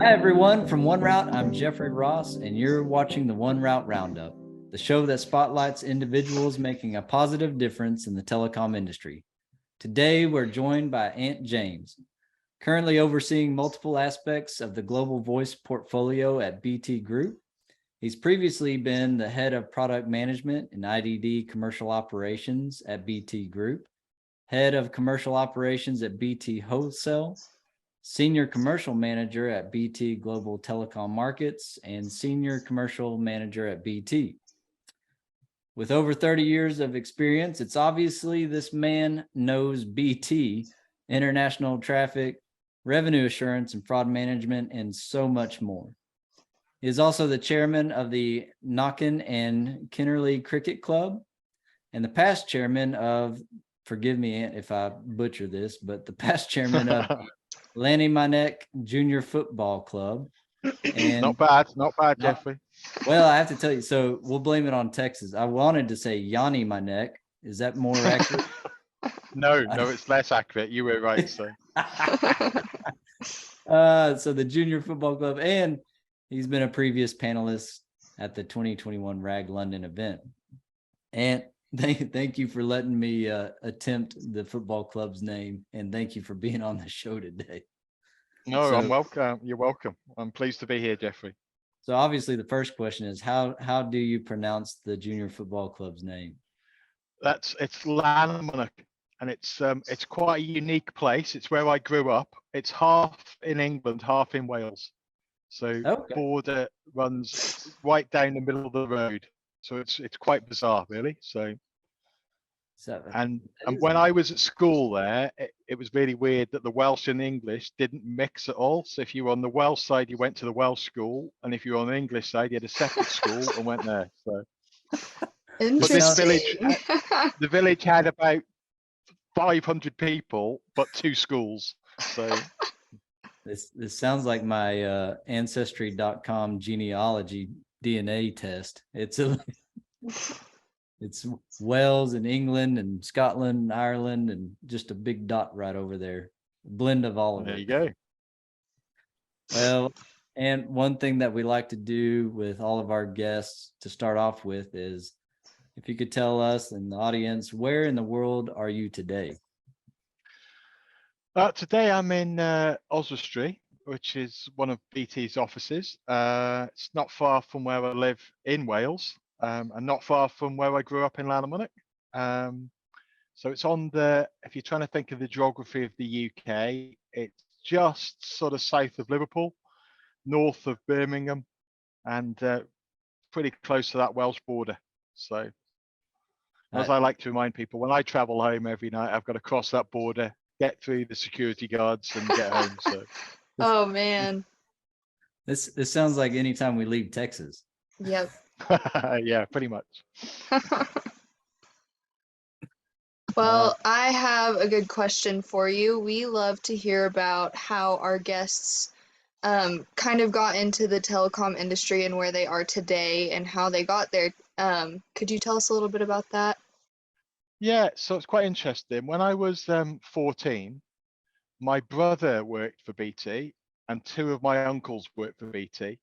Hi, everyone. From 1Route, I'm Jeffrey Ross, and you're watching the 1Route RoundUp, the show that spotlights individuals making a positive difference in the telecom industry. Today, we're joined by Ant James, currently overseeing multiple aspects of the global voice portfolio at BT Group. He's previously been the head of product management and IDD commercial operations at BT Group, head of commercial operations at BT Wholesale, senior commercial manager at BT Global Telecom Markets, and senior commercial manager at BT. With over 30 years of experience, it's obviously this man knows BT, international traffic, revenue assurance and fraud management, and so much more. He is also the chairman of the Knockin and Kinnerly Cricket Club and the past chairman of, forgive me if I butcher this, but the past chairman of Lanny Manek Junior Football Club. And not bad, Jeffrey. Well, I have to tell you, so we'll blame it on Texas. I wanted to say Yanni Manek. Is that more accurate? No, it's less accurate. You were right, so. So the Junior Football Club, and he's been a previous panelist at the 2021 RAG London event. And thank you for letting me attempt the football club's name, and thank you for being on the show today. No, I'm welcome. You're welcome. I'm pleased to be here, Jeffrey. So obviously the first question is how do you pronounce the Junior Football Club's name? It's Lanarmonach, and it's quite a unique place. It's where I grew up. It's half in England, half in Wales. So the border runs right down the middle of the road. So it's quite bizarre, really. And when I was at school there, it was really weird that the Welsh and English didn't mix at all. So if you were on the Welsh side, you went to the Welsh school, and if you were on the English side, you had a separate school and went there. So, but this the village had about 500 people, but 2 schools. So this sounds like my ancestry.com genealogy DNA test. It's Wales and England and Scotland and Ireland and just a big dot right over there. A blend of all of it. There you go. Well, and one thing that we like to do with all of our guests to start off with is if you could tell us and the audience, where in the world are you today? Today I'm in Oswestry, which is one of BT's offices. It's not far from where I live in Wales. And not far from where I grew up in Lanarmonach. So it's on if you're trying to think of the geography of the UK, it's just sort of south of Liverpool, north of Birmingham, and pretty close to that Welsh border. So as I like to remind people, when I travel home every night, I've got to cross that border, get through the security guards and get home. So. Oh, man. This sounds like anytime we leave Texas. Yep. Yeah, pretty much. Well, I have a good question for you. We love to hear about how our guests kind of got into the telecom industry and where they are today and how they got there. Could you tell us a little bit about that? Yeah, so it's quite interesting. When I was 14, my brother worked for BT and 2 of my uncles worked for BT.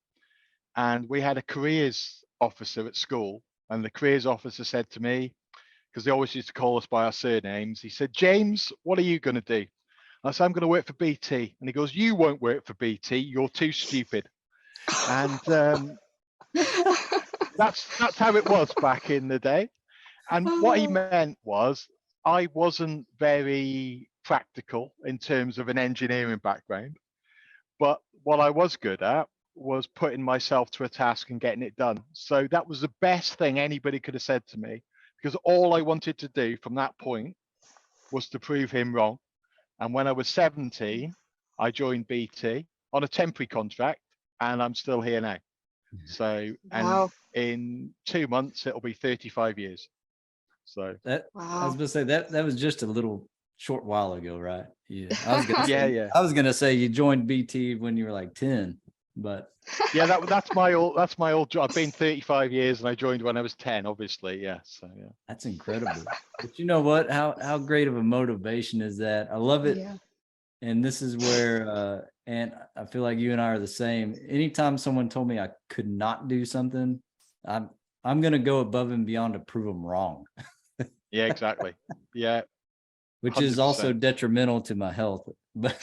And we had a careers officer at school, and the careers officer said to me, because they always used to call us by our surnames, he said, "James, what are you going to do?" I said, "I'm going to work for BT." And he goes, "You won't work for BT, you're too stupid." And that's how it was back in the day. And what he meant was I wasn't very practical in terms of an engineering background, but what I was good at was putting myself to a task and getting it done. So that was the best thing anybody could have said to me, because all I wanted to do from that point was to prove him wrong. And when I was 17, I joined BT on a temporary contract, and I'm still here now. So, and in 2 months, it'll be 35 years. So that, I was going to say that was just a little short while ago, right? Yeah. I was gonna say, I was going to say you joined BT when you were like 10. But yeah, that's my old job. I've been 35 years and I joined when I was 10, obviously. Yeah. So yeah. That's incredible. But you know what? How great of a motivation is that? I love it. Yeah. And this is where And I feel like you and I are the same. Anytime someone told me I could not do something, I'm going to go above and beyond to prove them wrong. Yeah, exactly. Yeah. Which is also 100%. detrimental to my health. But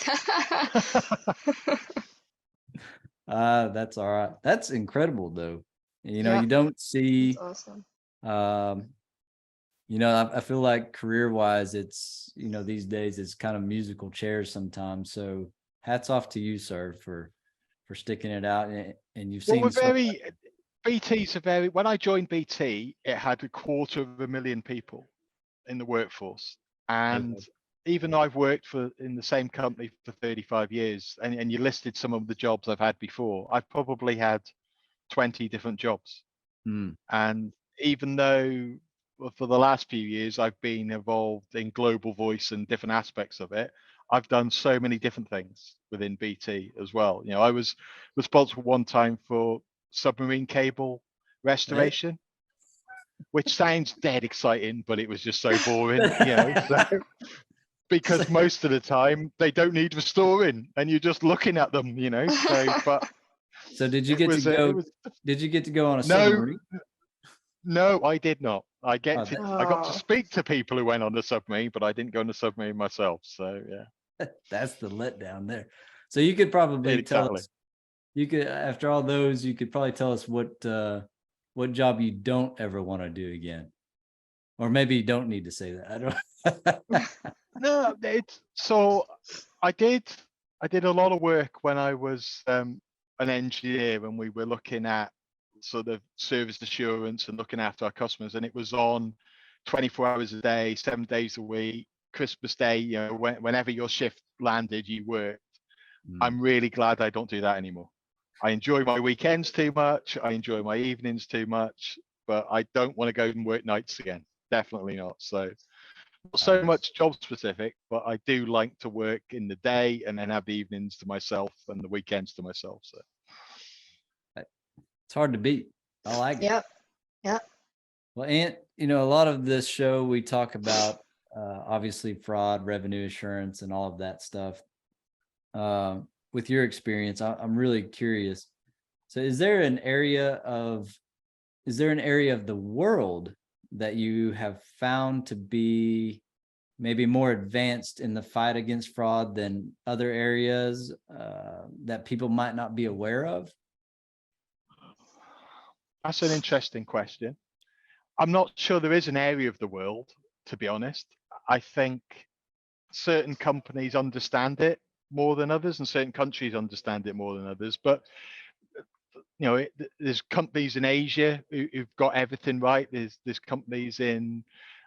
that's all right. That's incredible though. You know, Yeah. you don't see, That's awesome. you know, I feel like career wise, it's, you know, these days it's kind of musical chairs sometimes. So hats off to you, sir, for sticking it out. And you've Well, seen so BT's a very, when I joined BT, it had 250,000 people in the workforce. And even though I've worked in the same company for 35 years, and you listed some of the jobs I've had before, I've probably had 20 different jobs. And even though for the last few years I've been involved in global voice and different aspects of it, I've done so many different things within BT as well. You know, I was responsible one time for submarine cable restoration, which sounds dead exciting, but it was just so boring, you know. So, because most of the time they don't need restoring, and you're just looking at them, you know. So, but so did you get to go? Did you get to go on a submarine? No, I did not. I got Oh. to speak to people who went on the submarine, but I didn't go on the submarine myself. So yeah, That's the letdown there. So you could probably tell us. You could, after all those, you could probably tell us what job you don't ever want to do again, or maybe you don't need to say that. I don't. No, it's so I did a lot of work when I was an engineer, and we were looking at sort of service assurance and looking after our customers, and it was on 24 hours a day, 7 days a week, Christmas Day, you know, whenever your shift landed, you worked. I'm really glad I don't do that anymore. I enjoy my weekends too much. I enjoy my evenings too much, but I don't want to go and work nights again. Definitely not. So not so much job specific, but I do like to work in the day and then have the evenings to myself and the weekends to myself. So it's hard to beat. I like it. Yep. Well, Ant, you know, a lot of this show we talk about obviously fraud, revenue assurance, and all of that stuff. With your experience, I'm really curious. So, is there an area of the world that you have found to be maybe more advanced in the fight against fraud than other areas that people might not be aware of? that's an interesting question. I'm not sure there is an area of the world, to be honest. I think certain companies understand it more than others, and certain countries understand it more than others. But you know, there's companies in Asia who've got everything right. There's companies in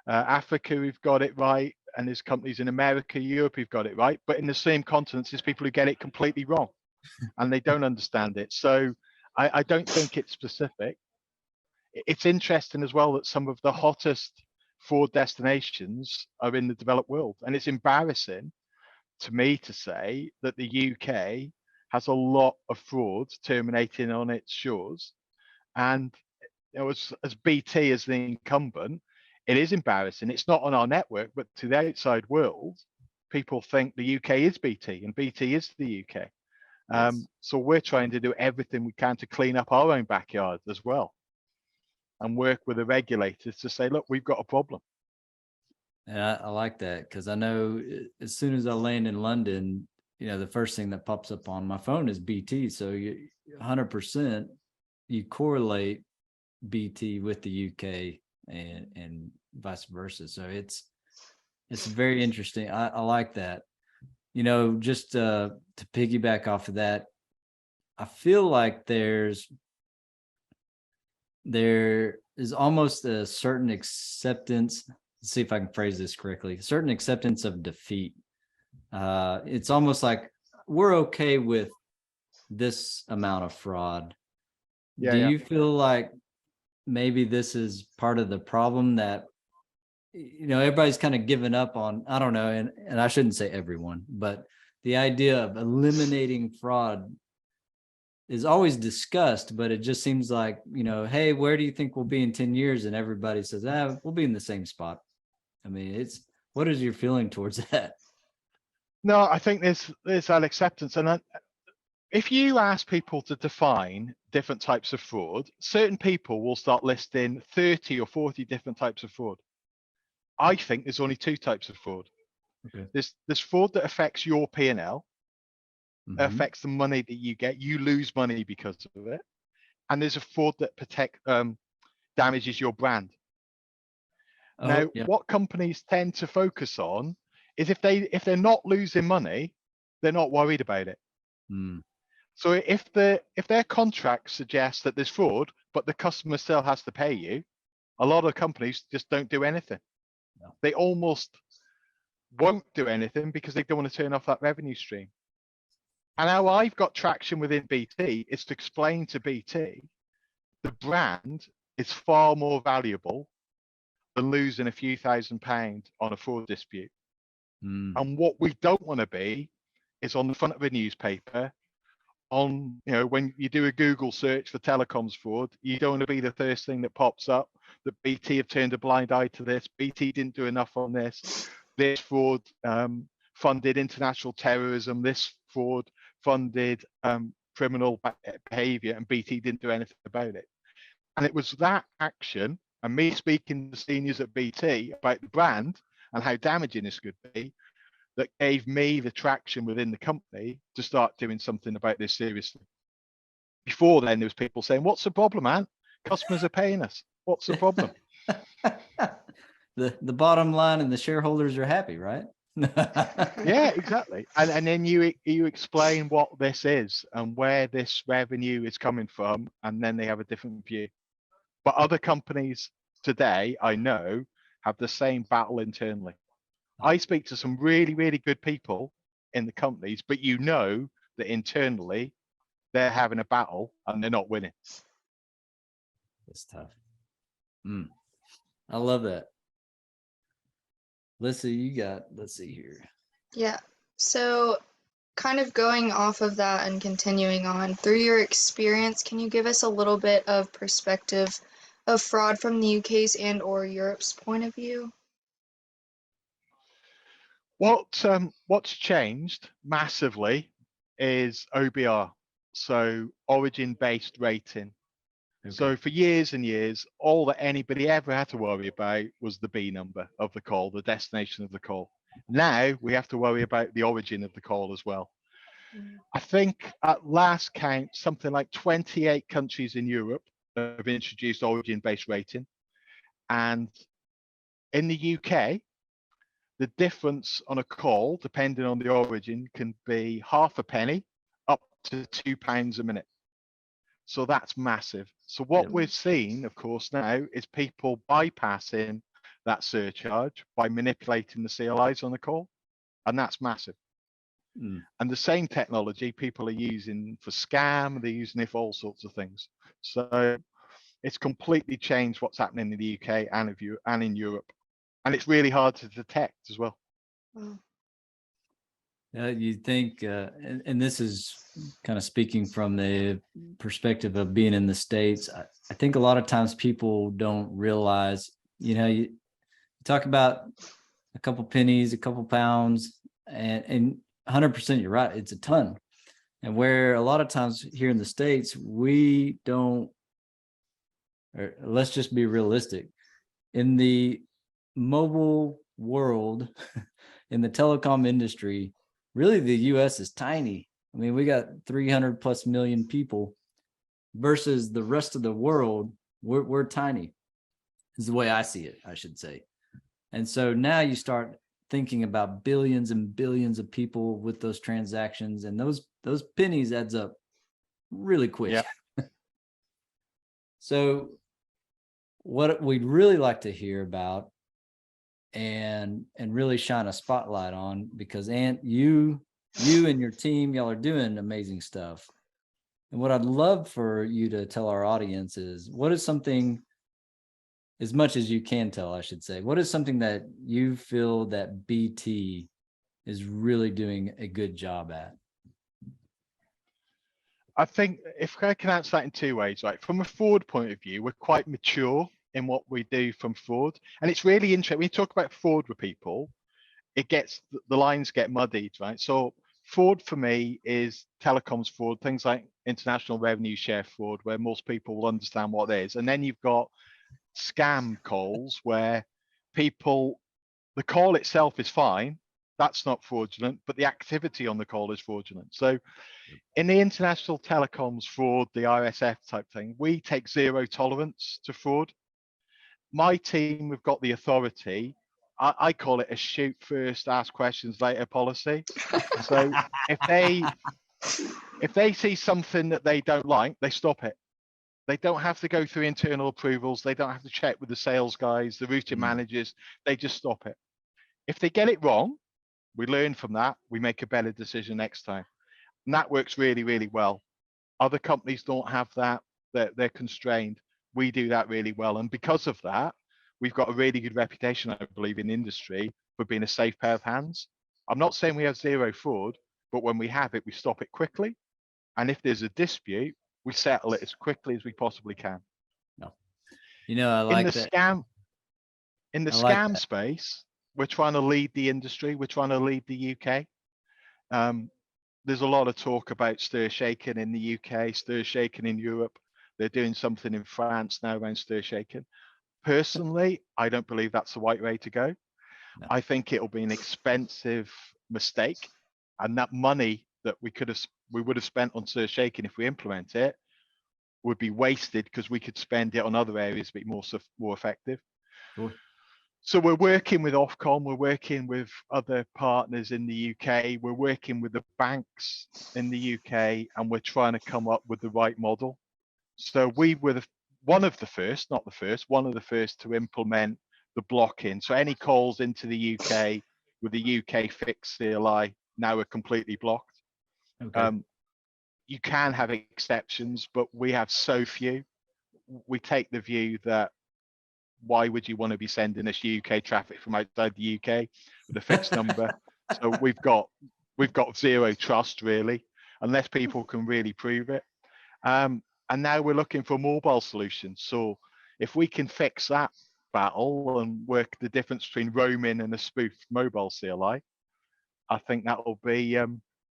Africa who've got it right, and there's companies in America, Europe who've got it right. But in the same continents, there's people who get it completely wrong, and they don't understand it. So I don't think it's specific. It's interesting as well that some of the hottest fraud destinations are in the developed world, and it's embarrassing to me to say that the UK has a lot of fraud terminating on its shores. And you know, as BT as the incumbent, it is embarrassing. It's not on our network, but to the outside world, people think the UK is BT and BT is the UK. Yes. So we're trying to do everything we can to clean up our own backyard as well, and work with the regulators to say, look, we've got a problem. And I like that, because I know as soon as I land in London, you know, the first thing that pops up on my phone is BT. So you 100% you correlate BT with the UK and vice versa. So it's very interesting. I like that. You know, just to piggyback off of that, I feel like there is almost a certain acceptance. Let's see if I can phrase this correctly. Certain acceptance of defeat. It's almost like we're okay with this amount of fraud. Do you feel like maybe this is part of the problem, that you know everybody's kind of given up on? I don't know, and I shouldn't say everyone, but the idea of eliminating fraud is always discussed, but it just seems like, you know, hey, where do you think we'll be in 10 years? And everybody says, we'll be in the same spot. I mean, what is your feeling towards that? No, I think there's that acceptance, and if you ask people to define different types of fraud, certain people will start listing 30 or 40 different types of fraud. I think there's only two types of fraud. Okay. There's fraud that affects your P&L, Mhm. affects the money that you get, you lose money because of it. And there's a fraud that damages your brand. Oh, Now, yeah. what companies tend to focus on is if they're not losing money, they're not worried about it. Mm. So if their contract suggests that there's fraud, but the customer still has to pay you, a lot of companies just don't do anything. No. They almost won't do anything because they don't want to turn off that revenue stream. And how I've got traction within BT is to explain to BT the brand is far more valuable than losing a few £1,000 on a fraud dispute. Mm. And what we don't want to be is on the front of a newspaper, on, you know, when you do a Google search for telecoms fraud, you don't want to be the first thing that pops up that BT have turned a blind eye to this. BT didn't do enough on this. This fraud funded international terrorism. This fraud funded criminal behavior, and BT didn't do anything about it. And it was that action and me speaking to seniors at BT about the brand and how damaging this could be that gave me the traction within the company to start doing something about this seriously. Before then, there was people saying, "What's the problem, man? Customers are paying us. What's the problem?" The bottom line and the shareholders are happy, right? Yeah, exactly. And then you explain what this is and where this revenue is coming from, and then they have a different view. But other companies today, I know, have the same battle internally. I speak to some really, really good people in the companies, but you know that internally they're having a battle and they're not winning. It's tough. I love that. Let's see, let's see here. Yeah. So kind of going off of that and continuing on, through your experience, can you give us a little bit of perspective of fraud from the UK's and or Europe's point of view? What's changed massively is OBR, so origin-based rating. Okay. So for years and years, all that anybody ever had to worry about was the B number of the call, the destination of the call. Now we have to worry about the origin of the call as well. I think at last count, something like 28 countries in Europe have introduced origin-based rating. And in the UK, the difference on a call, depending on the origin, can be half a penny up to £2 a minute. So that's massive. So what we've seen, of course, now is people bypassing that surcharge by manipulating the CLIs on the call. And that's massive. And the same technology people are using for scam, they're using it for all sorts of things. So it's completely changed what's happening in the UK and in Europe. And it's really hard to detect as well. You think, and this is kind of speaking from the perspective of being in the States, I think a lot of times people don't realize, you talk about a couple pennies, a couple pounds, and 100% you're right, it's a ton. And where a lot of times here in the States, we don't, or let's just be realistic, in the mobile world, in the telecom industry, really the US is tiny. I mean, we got 300 plus million people versus the rest of the world, we're tiny, is the way I see it, I should say. And so now you start thinking about billions and billions of people with those transactions, and those pennies adds up really quick. Yeah. So what we'd really like to hear about and really shine a spotlight on, because Ant, you and your team, y'all are doing amazing stuff. And what I'd love for you to tell our audience is, what is something, as much as you can tell, I should say, what is something that you feel that BT is really doing a good job at? I think if I can answer that in two ways, right? From a fraud point of view, we're quite mature in what we do from fraud. And it's really interesting. When you talk about fraud with people, the lines get muddied, right? So fraud for me is telecoms fraud, things like international revenue share fraud, where most people will understand what it is. And then you've got scam calls where people, the call itself is fine, that's not fraudulent, but the activity on the call is fraudulent. So in the international telecoms fraud, the RSF type thing, we take zero tolerance to fraud. My team, we've got the authority. I call it a shoot first, ask questions later policy. So if they see something that they don't like, they stop it. They don't have to go through internal approvals. They don't have to check with the sales guys, the routing managers. They just stop it. If they get it wrong, we learn from that. We make a better decision next time. And that works really, really well. Other companies don't have that. They're constrained. We do that really well. And because of that, we've got a really good reputation, I believe, in the industry for being a safe pair of hands. I'm not saying we have zero fraud, but when we have it, we stop it quickly. And if there's a dispute, we settle it as quickly as we possibly can. No, I like that. In the scam space, we're trying to lead the industry. We're trying to lead the UK. There's a lot of talk about stir shaking in the UK, stir shaking in Europe. They're doing something in France now around stir shaking. Personally, I don't believe that's the right way to go. No. I think it'll be an expensive mistake, and that money that we would have spent on stir shaking if we implement it would be wasted because we could spend it on other areas to be more effective. Sure. So we're working with Ofcom, we're working with other partners in the UK, we're working with the banks in the UK, and we're trying to come up with the right model. So we were one of the first to implement the blocking. So any calls into the UK with the UK fixed CLI now are completely blocked. Okay. You can have exceptions, but we have so few. We take the view that why would you want to be sending us UK traffic from outside the UK with a fixed number? So we've got zero trust really, unless people can really prove it. And now we're looking for mobile solutions. So if we can fix that battle and work the difference between roaming and a spoofed mobile CLI, I think that will be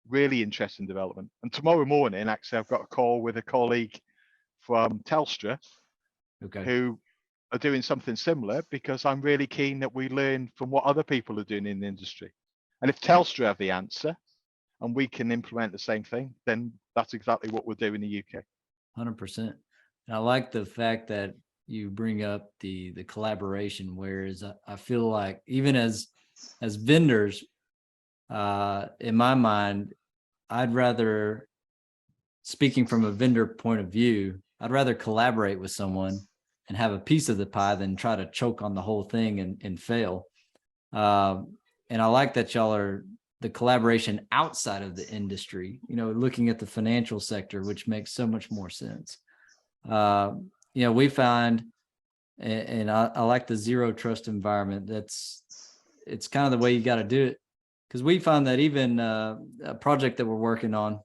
really interesting development. And tomorrow morning, actually, I've got a call with a colleague from Telstra, who are doing something similar, because I'm really keen that we learn from what other people are doing in the industry. And if Telstra have the answer and we can implement the same thing, then that's exactly what we'll do in the UK. 100%. And I like the fact that you bring up the collaboration, whereas I feel like even as vendors, in my mind, I'd rather, speaking from a vendor point of view, I'd rather collaborate with someone and have a piece of the pie than try to choke on the whole thing and fail. And I like that y'all are the collaboration outside of the industry, looking at the financial sector, which makes so much more sense. We find, and I like the zero trust environment. It's kind of the way you got to do it. Because we find that even a project that we're working on,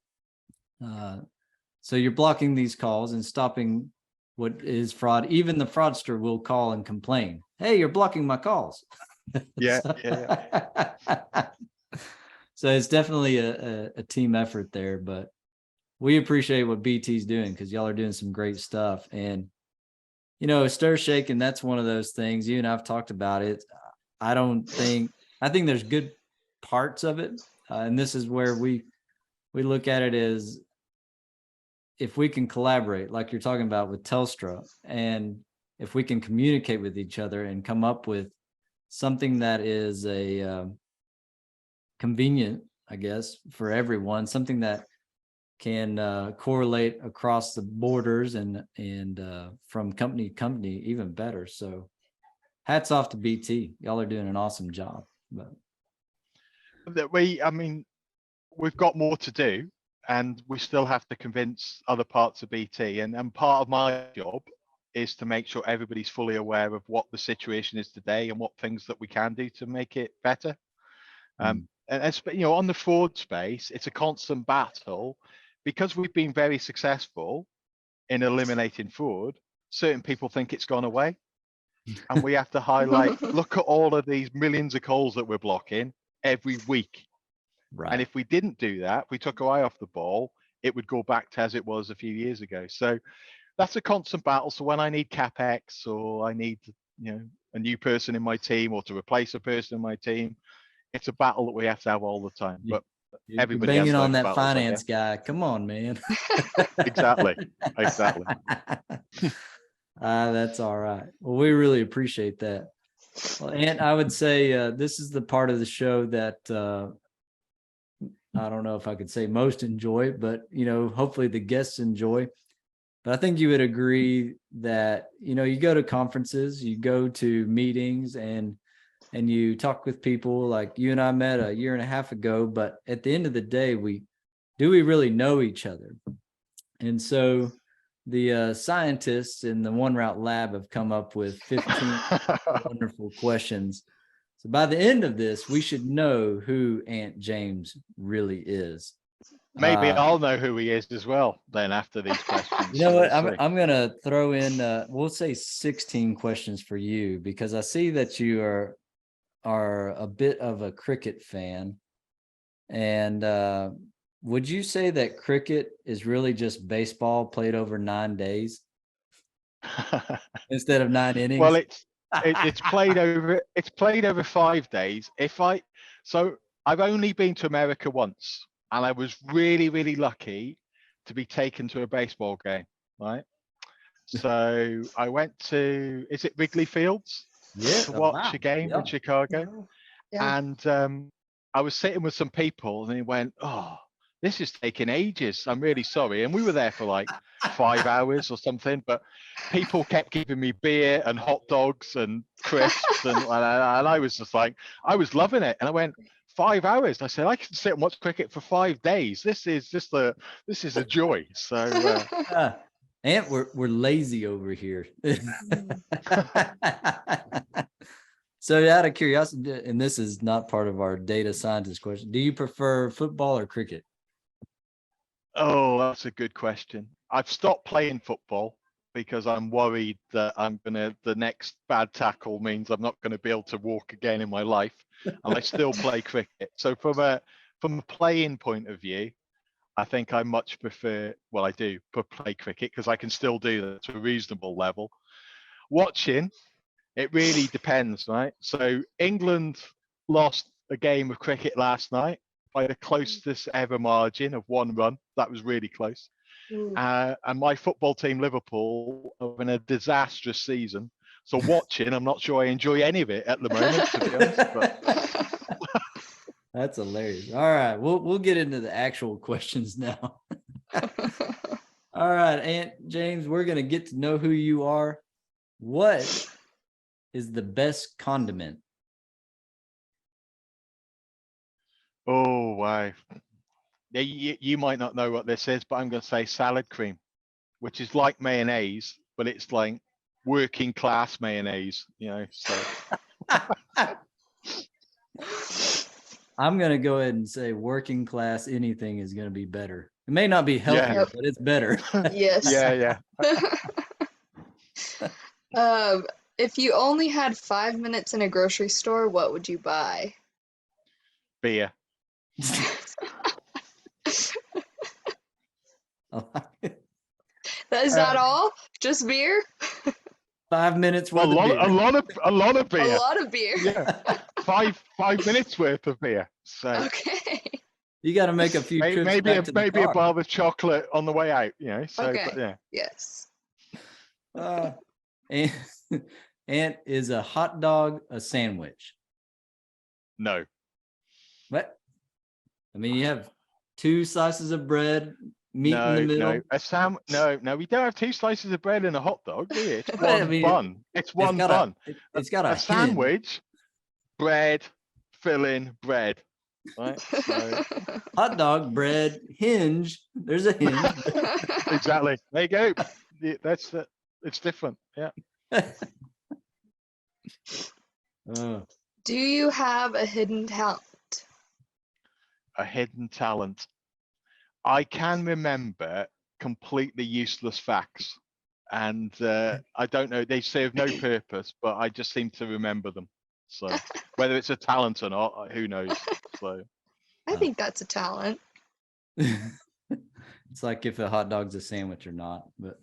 so you're blocking these calls and stopping what is fraud. Even the fraudster will call and complain, "Hey, you're blocking my calls." Yeah. So it's definitely a team effort there, but we appreciate what BT's doing because y'all are doing some great stuff. And, stir shaking, that's one of those things. You and I've talked about it. I think there's good parts of it. And this is where we look at it as, if we can collaborate, like you're talking about with Telstra, and if we can communicate with each other and come up with something that is a convenient, I guess, for everyone, something that can correlate across the borders and from company to company, even better. So hats off to BT. Y'all are doing an awesome job. But we've got more to do, and we still have to convince other parts of BT. And part of my job is to make sure everybody's fully aware of what the situation is today and what things that we can do to make it better. And on the fraud space, it's a constant battle, because we've been very successful in eliminating fraud. Certain people think it's gone away, and we have to highlight, look at all of these millions of calls that we're blocking every week. Right. And if we didn't do that, if we took our eye off the ball, it would go back to as it was a few years ago. So that's a constant battle. So when I need capex, or I need, a new person in my team, or to replace a person in my team, it's a battle that we have to have all the time. But You're everybody has banging on those that battles, I finance guess. guy. Come on, man. Exactly. That's all right. Well, we really appreciate that. Well, and I would say this is the part of the show that I don't know if I could say most enjoy, but hopefully the guests enjoy. But I think you would agree that you go to conferences, you go to meetings, and you talk with people like you and I met a year and a half ago. But at the end of the day, we really know each other? And so the scientists in the 1Route lab have come up with 15 wonderful questions. So by the end of this, we should know who Aunt James really is. Maybe I'll know who he is as well then after these questions. You know what? I'm going to throw in, we'll say 16 questions for you, because I see that you are a bit of a cricket fan. And would you say that cricket is really just baseball played over 9 days instead of 9 innings? Well, it's played over 5 days. So I've only been to America once, and I was really, really lucky to be taken to a baseball game, right? So I went to, is it Wrigley Fields? Yeah, To watch a game in Chicago. Yeah. And I was sitting with some people, and they went, "Oh, this is taking ages. I'm really sorry." And we were there for like 5 hours or something, but people kept giving me beer and hot dogs and crisps, and I was just like, I was loving it. And I went, 5 hours. I said, I can sit and watch cricket for 5 days. This is a joy. So and we're lazy over here. So out of curiosity, and this is not part of our data scientist question, do you prefer football or cricket? Oh, that's a good question. I've stopped playing football because I'm worried that the next bad tackle means I'm not going to be able to walk again in my life. And I still play cricket. So from a playing point of view, I think I much prefer, well, I do play cricket because I can still do that to a reasonable level. Watching, it really depends, right? So England lost a game of cricket last night by the closest ever margin of 1 run. That was really close. And my football team, Liverpool, are in a disastrous season. So watching, I'm not sure I enjoy any of it at the moment, to be honest. But that's hilarious. All right, we'll get into the actual questions now. All right, Aunt James, we're gonna get to know who you are. What is the best condiment? Oh, wow. You might not know what this is, but I'm going to say salad cream, which is like mayonnaise, but it's like working class mayonnaise, so. I'm going to go ahead and say working class anything is going to be better. It may not be healthier, but it's better. Yes. Yeah. If you only had 5 minutes in a grocery store, what would you buy? Beer. Is that all? Just beer? 5 minutes worth a lot of beer. of beer. A lot of beer. Yeah. 5 minutes worth of beer. So Okay. You got to make a few trips maybe back to the maybe a car. bar of chocolate on the way out, so Okay. but yeah. Yes. And is a hot dog a sandwich? No. What? I mean, you have 2 slices of bread, meat in the middle. No, we don't have 2 slices of bread and a hot dog, do we? It's Right, one bun. It's one bun. It's got a sandwich, bread, filling, bread. Right? So. Hot dog, bread, hinge. There's a hinge. Exactly. There you go. That's it. It's different. Yeah. Do you have a hidden talent? A hidden talent. I can remember completely useless facts, and I don't know. They serve no purpose, but I just seem to remember them. So whether it's a talent or not, who knows? So I think that's a talent. It's like if a hot dog's a sandwich or not. But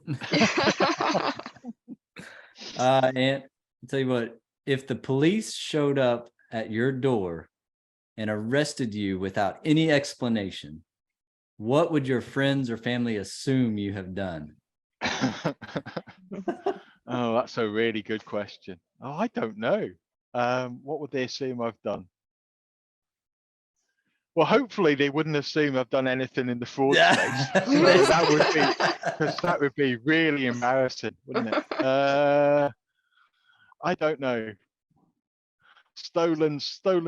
and I'll tell you what, if the police showed up at your door and arrested you without any explanation, what would your friends or family assume you have done? Oh, that's a really good question. Oh, I don't know. What would they assume I've done? Well, hopefully they wouldn't assume I've done anything in the fraud space. So that would be really embarrassing, wouldn't it? I don't know. Stolen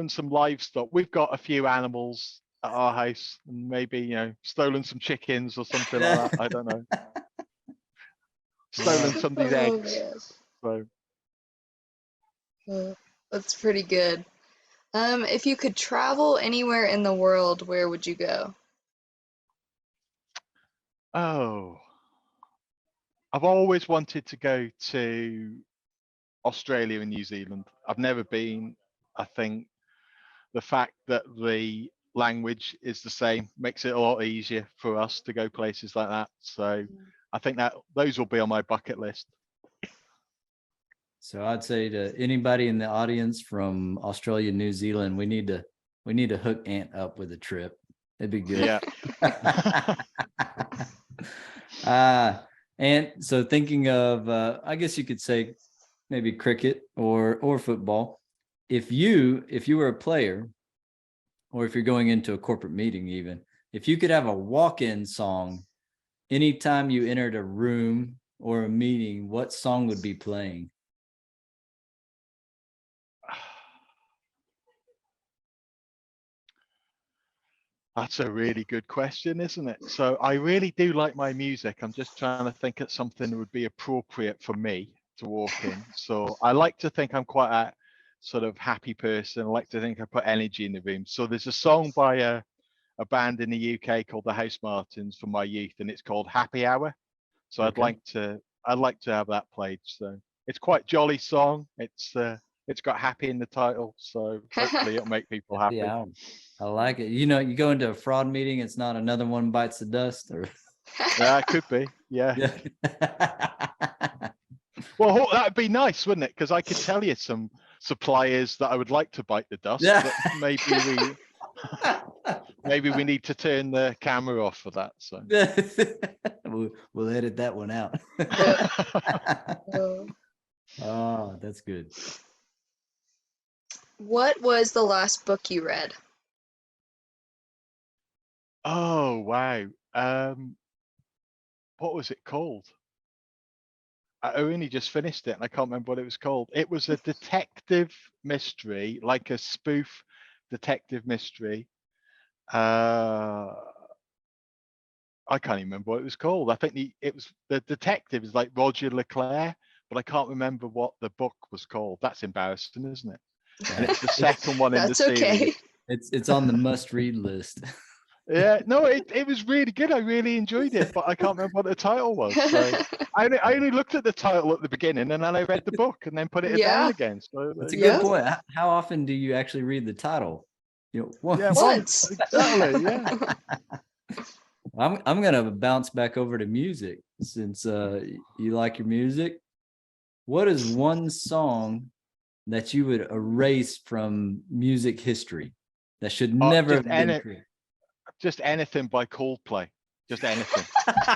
some livestock. We've got a few animals at our house, and maybe stolen some chickens or something like that. I don't know. Stolen somebody's eggs. So That's pretty good. If you could travel anywhere in the world, where would you go? Oh, I've always wanted to go to Australia and New Zealand. I've never been. I think the fact that the language is the same makes it a lot easier for us to go places like that. So I think that those will be on my bucket list. So I'd say to anybody in the audience from Australia, New Zealand, we need to hook Ant up with a trip. It'd be good. Yeah. And so thinking of, I guess you could say maybe cricket or football. If you were a player, or if you're going into a corporate meeting, even if you could have a walk-in song anytime you entered a room or a meeting, what song would be playing? That's a really good question, isn't it? So I really do like my music. I'm just trying to think of something that would be appropriate for me to walk in. So I like to think I'm quite a sort of happy person. I like to think I put energy in the room. So there's a song by a band in the UK called the House Martins from my youth, and it's called Happy Hour. So I'd like to have that played. So it's quite jolly song. It's got happy in the title, so hopefully it'll make people happy. Yeah, I like it. You go into a fraud meeting, it's not another one bites the dust, or Yeah, it could be. Yeah. Well, that'd be nice, wouldn't it? Because I could tell you some suppliers that I would like to bite the dust. But maybe we need to turn the camera off for that. So we'll edit that one out. Oh, that's good. What was the last book you read? Oh, wow. What was it called? I only just finished it and I can't remember what it was called. It was a detective mystery, like a spoof detective mystery. I can't even remember what it was called. I think the detective is like Roger Leclerc, but I can't remember what the book was called. That's embarrassing, isn't it? And it's the second one in the series. That's okay. It's on the must-read list. Yeah, no, it was really good. I really enjoyed it, but I can't remember what the title was. So I only looked at the title at the beginning, and then I read the book, and then put it down again. So that's a good point. How often do you actually read the title? Once. Exactly. Yeah. I'm gonna bounce back over to music since you like your music. What is one song that you would erase from music history that should never have been created? Just anything by Coldplay. Just anything.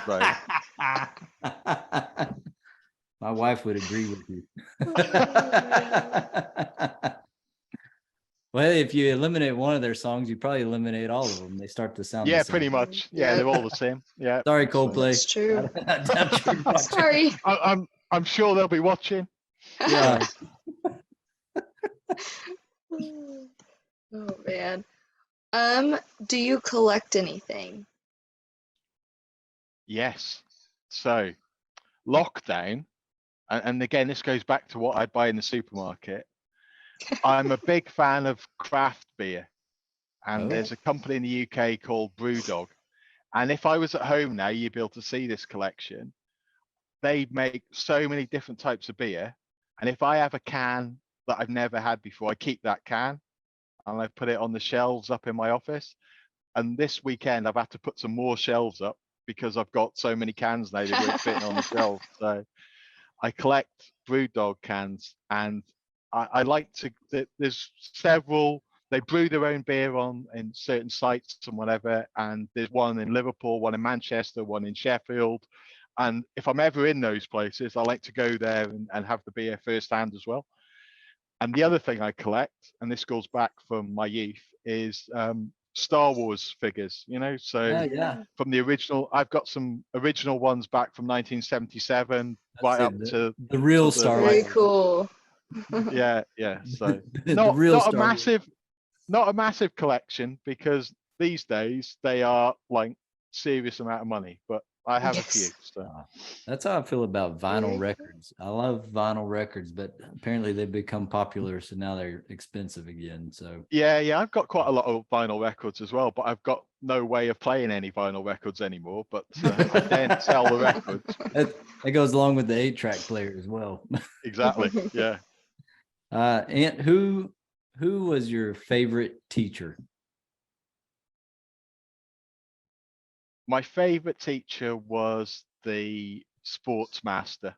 Right. My wife would agree with you. Well, if you eliminate one of their songs, you probably eliminate all of them. They start to sound the same. Pretty much. Yeah, they're all the same. Yeah. Sorry, Coldplay. That's true. Sorry. I'm sure they'll be watching. Yeah. Oh man. Do you collect anything? Yes. So lockdown, and again, this goes back to what I'd buy in the supermarket. I'm a big fan of craft beer, and there's a company in the UK called Brewdog. And if I was at home now, you'd be able to see this collection. They make so many different types of beer, and if I have a can that I've never had before, I keep that can. and I put it on the shelves up in my office. And this weekend, I've had to put some more shelves up because I've got so many cans now they weren't fitting on the shelves. So I collect BrewDog cans, and I like to. There's several. They brew their own beer on in certain sites and whatever. And there's one in Liverpool, one in Manchester, one in Sheffield. And if I'm ever in those places, I like to go there and have the beer firsthand as well. And the other thing I collect, and this goes back from my youth, is Star Wars figures. So yeah, from the original, I've got some original ones back from 1977, that's right it. up to The real sort of Star Very Wars. cool. yeah. So The not real not a Star Wars. massive collection, because these days they are like serious amount of money, but I have a few. Yes. So That's how I feel about vinyl Very cool. records. I love vinyl records, but apparently they've become popular, so now they're expensive again. So yeah, I've got quite a lot of vinyl records as well, but I've got no way of playing any vinyl records anymore. But I daren't sell the records. that goes along with the 8-track player as well. Exactly. Yeah. Ant, who was your favorite teacher? My favorite teacher was the sports master.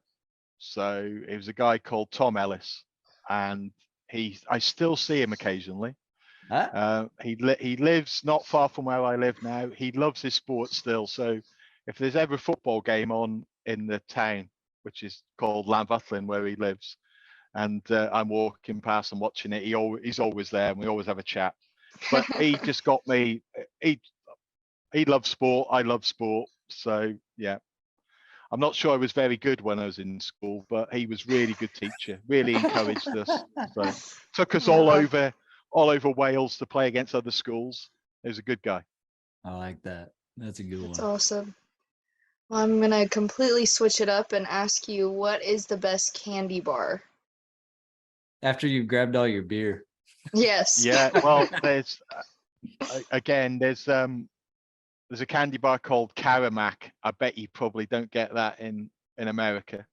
So it was a guy called Tom Ellis, and I still see him occasionally. He lives not far from where I live now. He loves his sport still. So if there's ever a football game on in the town, which is called Llanfyllin, where he lives, and I'm walking past and watching it, he's always there, and we always have a chat. But he just got me. He loves sport. I love sport. So yeah, I'm not sure I was very good when I was in school, but he was really good teacher. Really encouraged us. So took us all over Wales to play against other schools. He was a good guy. I like that. That's a good That's one. awesome. Well, I'm gonna completely switch it up and ask you, what is the best candy bar? After you've grabbed all your beer. Yes. Yeah. Well, there's a candy bar called Caramac. I bet you probably don't get that in America.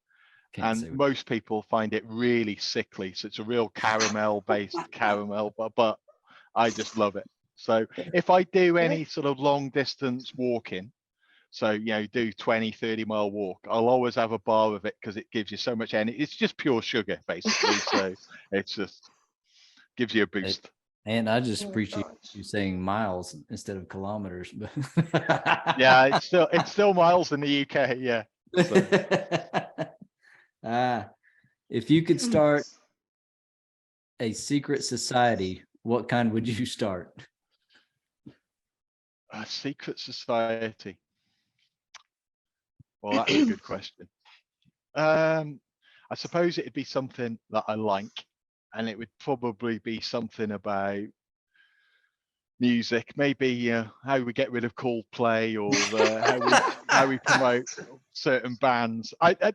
Can't say And most people find it really sickly. So it's a real caramel-based caramel, but I just love it. So if I do any sort of long distance walking, so do 20, 30-mile walk, I'll always have a bar of it because it gives you so much energy. It's just pure sugar, basically. So it's just gives you a boost. And I just appreciate you saying miles instead of kilometers. Yeah, it's still miles in the UK. Yeah. So. If you could start a secret society, what kind would you start? A secret society. Well, that's a good question. I suppose it'd be something that I like, and it would probably be something about music, maybe how we get rid of Coldplay, or how we promote certain bands. I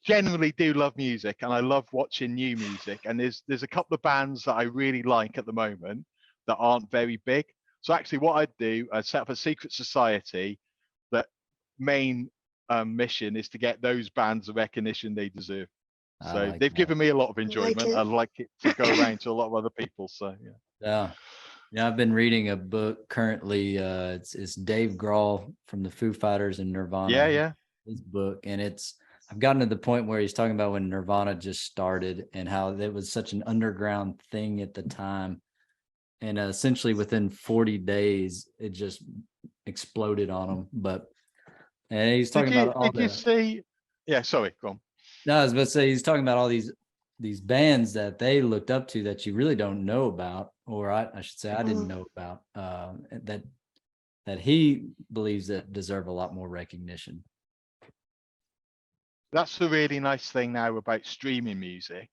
generally do love music, and I love watching new music. And there's a couple of bands that I really like at the moment that aren't very big. So actually, what I'd do, I'd set up a secret society that main mission is to get those bands the recognition they deserve. So they've given me a lot of enjoyment. I'd like it to go around to a lot of other people. So yeah. I've been reading a book currently. It's Dave Grohl from the Foo Fighters and Nirvana. Yeah. His book, and I've gotten to the point where he's talking about when Nirvana just started and how it was such an underground thing at the time, and essentially within 40 days it just exploded on them. And he's talking about all yeah, sorry, go on. No, I was about to say he's talking about all these bands that they looked up to that you really don't know about, or I should say I didn't know about, that he believes that deserve a lot more recognition. That's the really nice thing now about streaming music,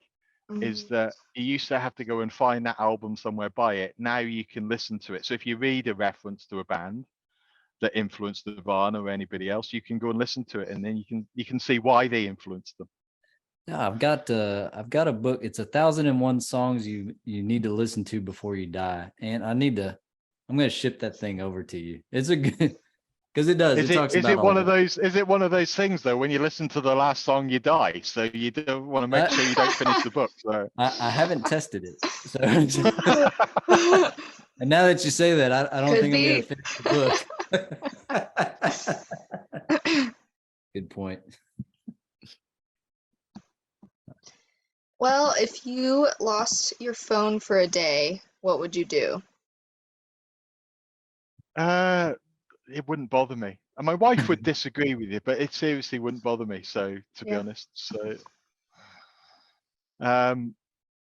is that you used to have to go and find that album somewhere, buy it. Now you can listen to it. So if you read a reference to a band that influenced Nirvana or anybody else, you can go and listen to it, and then you can see why they influenced them. Yeah, I've got a book. It's 1,001 songs you need to listen to before you die, and I'm going to ship that thing over to you. It's a good. Because it does. Is it it talks is about it all one that. of those? Is it one of those things though? When you listen to the last song, you die. So you don't want to make sure you don't finish the book. So I haven't tested it. So, and now that you say that, I don't Could think I'm going be. to finish the book. Good point. Well, if you lost your phone for a day, what would you do? it wouldn't bother me. And my wife would disagree with you, but it seriously wouldn't bother me. So to be Yeah. honest, so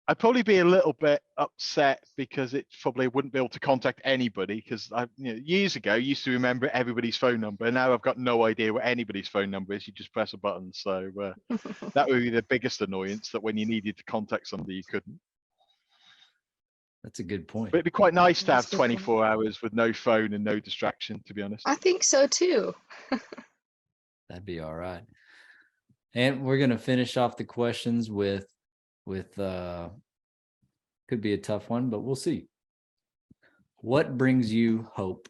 I'd probably be a little bit upset because it probably wouldn't be able to contact anybody because years ago I used to remember everybody's phone number. Now I've got no idea what anybody's phone number is. You just press a button. So that would be the biggest annoyance, that when you needed to contact somebody, you couldn't. That's a good point. But it'd be quite nice to That's have a good point. 24 hours with no phone and no distraction, to be honest. I think so too. That'd be all right. And we're going to finish off the questions with could be a tough one, but we'll see. What brings you hope?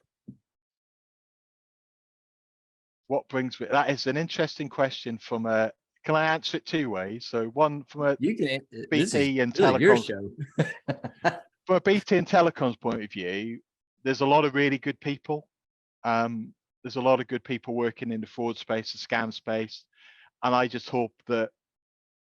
What brings me? That is an interesting question from a. Can I answer it two ways? So one from a You can. This is BT and really your telecoms. show. From a BT and telecoms point of view, there's a lot of really good people. There's a lot of good people working in the fraud space, the scam space, and I just hope that,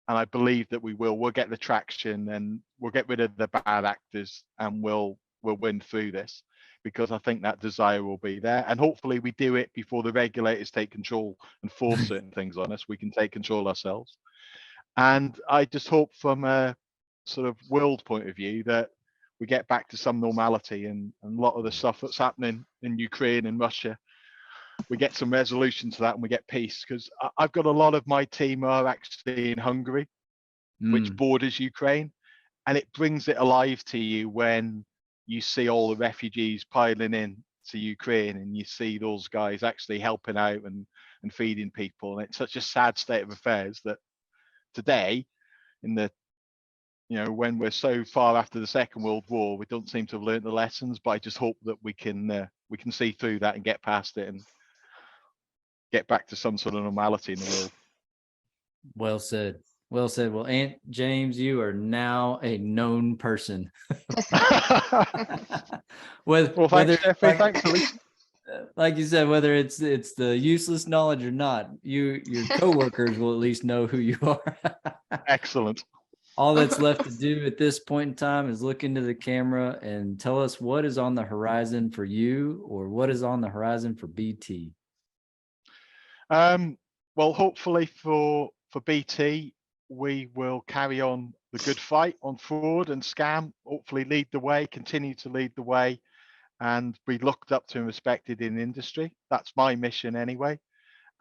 and I believe that we'll get the traction, and we'll get rid of the bad actors, and we'll win through this, because I think that desire will be there, and hopefully we do it before the regulators take control and force certain things on us. We can take control ourselves, and I just hope from a sort of world point of view that we get back to some normality, and a lot of the stuff that's happening in Ukraine and Russia, we get some resolution to that and we get peace. Because I've got a lot of my team are actually in Hungary, which borders Ukraine, and it brings it alive to you when you see all the refugees piling in to Ukraine, and you see those guys actually helping out and feeding people. And it's such a sad state of affairs that today, in the when we're so far after the Second World War, we don't seem to have learned the lessons. But I just hope that we can see through that and get past it and get back to some sort of normality in the world. Well said. Well said. Well, Aunt James, you are now a known person. Well, thanks, Jeffrey. Thanks, Elise. Like you said, whether it's the useless knowledge or not, your coworkers will at least know who you are. Excellent. All that's left to do at this point in time is look into the camera and tell us what is on the horizon for you, or what is on the horizon for BT. Well, hopefully for BT, we will carry on the good fight on fraud and scam. Hopefully lead the way, continue to lead the way, and be looked up to and respected in industry. That's my mission anyway.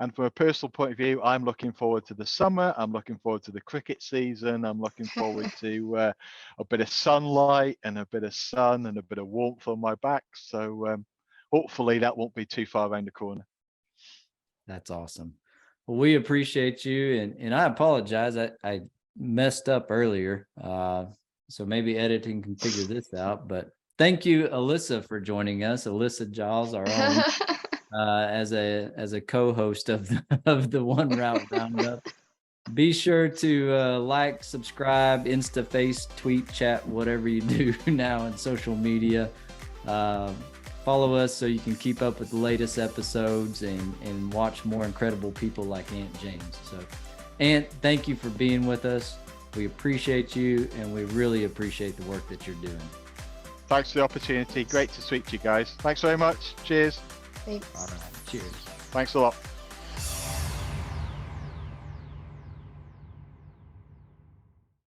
And from a personal point of view, I'm looking forward to the summer. I'm looking forward to the cricket season. I'm looking forward to a bit of sunlight and a bit of sun and a bit of warmth on my back. So hopefully that won't be too far around the corner. That's awesome. Well, we appreciate you. And I apologize. I messed up earlier. So maybe editing can figure this out. But thank you, Alyssa, for joining us. Alyssa Giles, our own. As a co-host of the 1Route RoundUp. Be sure to like, subscribe, Insta, Face, tweet, chat, whatever you do now on social media. Follow us so you can keep up with the latest episodes and watch more incredible people like Aunt James. So, Aunt, thank you for being with us. We appreciate you, and we really appreciate the work that you're doing. Thanks for the opportunity. Great to speak to you guys. Thanks very much. Cheers. Thanks. All right. Cheers. Thanks a lot.